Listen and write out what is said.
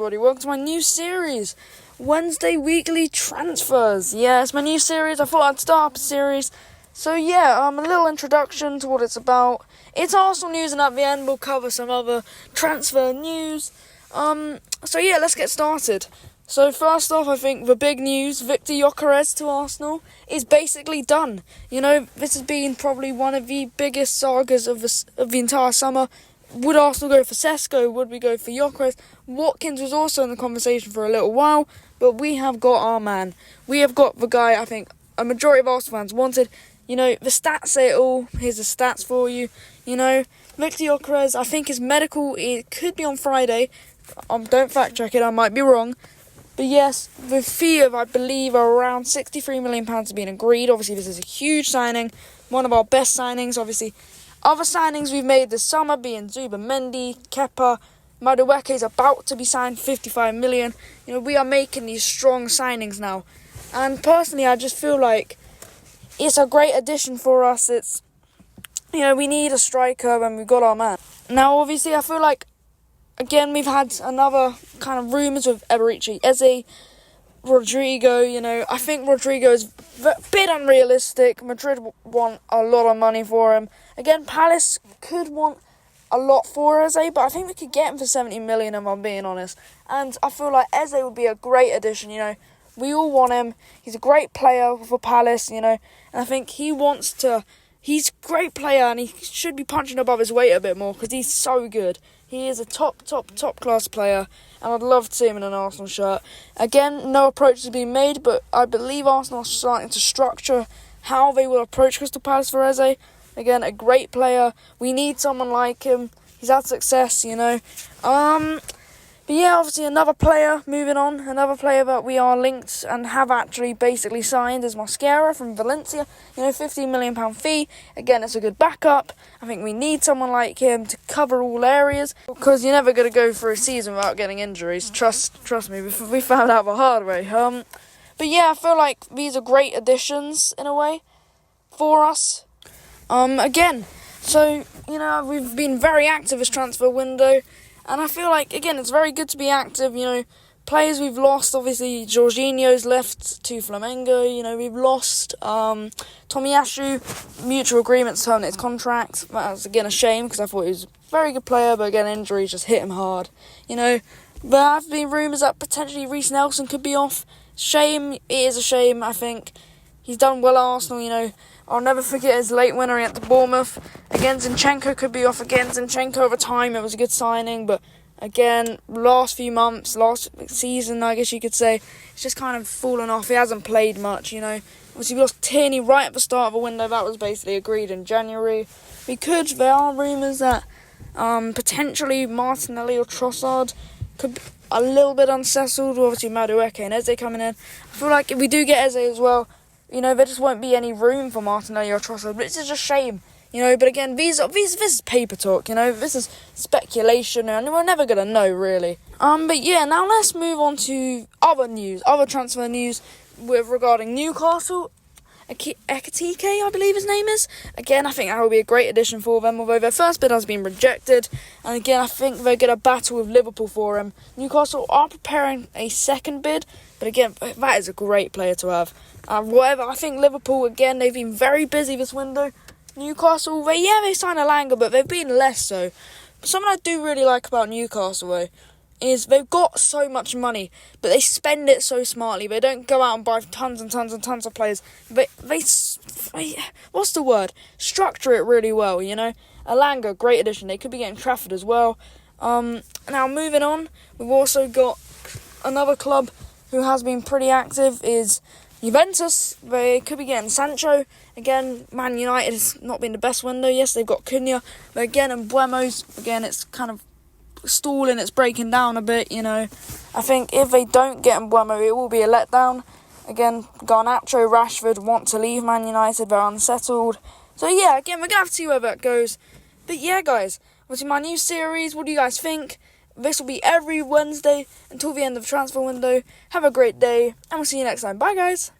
everybody, welcome to my new series, Wednesday Weekly Transfers. Yeah, it's my new series. I thought I'd start up a series. So yeah, a little introduction to what it's about. It's Arsenal news, and at the end we'll cover some other transfer news. So yeah, let's get started. So first off, I think the big news, Victor Gyökeres to Arsenal, is basically done. You know, this has been probably one of the biggest sagas of the entire summer. Would Arsenal go for Sesko? Would we go for Gyökeres? Watkins was also in the conversation for a little while, but we have got our man. We have got the guy I think a majority of Arsenal fans wanted. You know, the stats say it all. Here's the stats for you. You know, Victor Gyökeres, I think his medical, it could be on Friday. Don't fact check it, I might be wrong. But yes, the fee of, I believe, around £63 million has been agreed. Obviously, this is a huge signing. One of our best signings, obviously. Other signings we've made this summer being Zubimendi, Kepa, Madueke is about to be signed, £55 million. You know, we are making these strong signings now. And personally, I just feel like it's a great addition for us. It's, you know, we need a striker and we've got our man. Now, obviously, I feel like, again, we've had another kind of rumours with Eberici, Eze, Rodrigo. You know, I think Rodrigo is a bit unrealistic. Madrid want a lot of money for him. Again, Palace could want a lot for Eze, but I think we could get him for 70 million if I'm being honest. And I feel like Eze would be a great addition, you know. We all want him. He's a great player for Palace, you know. And I think he's a great player and he should be punching above his weight a bit more because he's so good. He is a top class player, and I'd love to see him in an Arsenal shirt. Again, no approach has been made, but I believe Arsenal are starting to structure how they will approach Crystal Palace for Eze. Again, a great player. We need someone like him. He's had success, you know. But yeah, obviously another player, moving on, another player that we are linked and have actually basically signed is Mosquera from Valencia. You know, £15 million fee. Again, it's a good backup. I think we need someone like him to cover all areas because you're never going to go through a season without getting injuries. Trust me, we found out the hard way. But yeah, I feel like these are great additions in a way for us. Again, so, you know, we've been very active this transfer window. And I feel like, again, it's very good to be active, you know. Players we've lost, obviously, Jorginho's left to Flamengo, you know, we've lost Tomiyasu, mutual agreement to terminate his contract. That's, again, a shame, because I thought he was a very good player, but again, injuries just hit him hard, you know. But there have been rumours that potentially Reece Nelson could be off. Shame, it is a shame, I think. He's done well at Arsenal, you know. I'll never forget his late winner at the Bournemouth. Again, Zinchenko could be off again. Zinchenko over time, it was a good signing. But again, last few months, last season, I guess you could say, it's just kind of fallen off. He hasn't played much, you know. Obviously, we lost Tierney right at the start of the window. That was basically agreed in January. There are rumours that potentially Martinelli or Trossard could be a little bit unsettled. Obviously, Madueke and Eze coming in. I feel like if we do get Eze as well, you know, there just won't be any room for Martinelli or Trossard, but it's just a shame, you know. But again, this is paper talk, you know. This is speculation, and we're never gonna know really. But yeah, now let's move on to other transfer news regarding Newcastle. Ekitike, I believe his name is. Again, I think that will be a great addition for them, although their first bid has been rejected. And again, I think they're going to battle with Liverpool for him. Newcastle are preparing a second bid, but again, that is a great player to have. I think Liverpool, again, they've been very busy this window. Newcastle, they signed Alanga, but they've been less so. But something I do really like about Newcastle, though, is they've got so much money, but they spend it so smartly. They don't go out and buy tons and tons and tons of players. They what's the word? Structure it really well, you know. Alanga, great addition. They could be getting Trafford as well. Now moving on, we've also got another club who has been pretty active is Juventus. They could be getting Sancho. Again, Man United has not been the best window. Yes, they've got Cunha, but again, and Buemo's, again, it's kind of stalling, it's breaking down a bit, you know. I think if they don't get Mbuemo, it will be a letdown. Again, Garnacho, Rashford want to leave Man United, they're unsettled. So yeah, again, we're going to have to see where that goes. But yeah, guys, obviously my new series, what do you guys think? This will be every Wednesday until the end of the transfer window. Have a great day, and we'll see you next time. Bye, guys.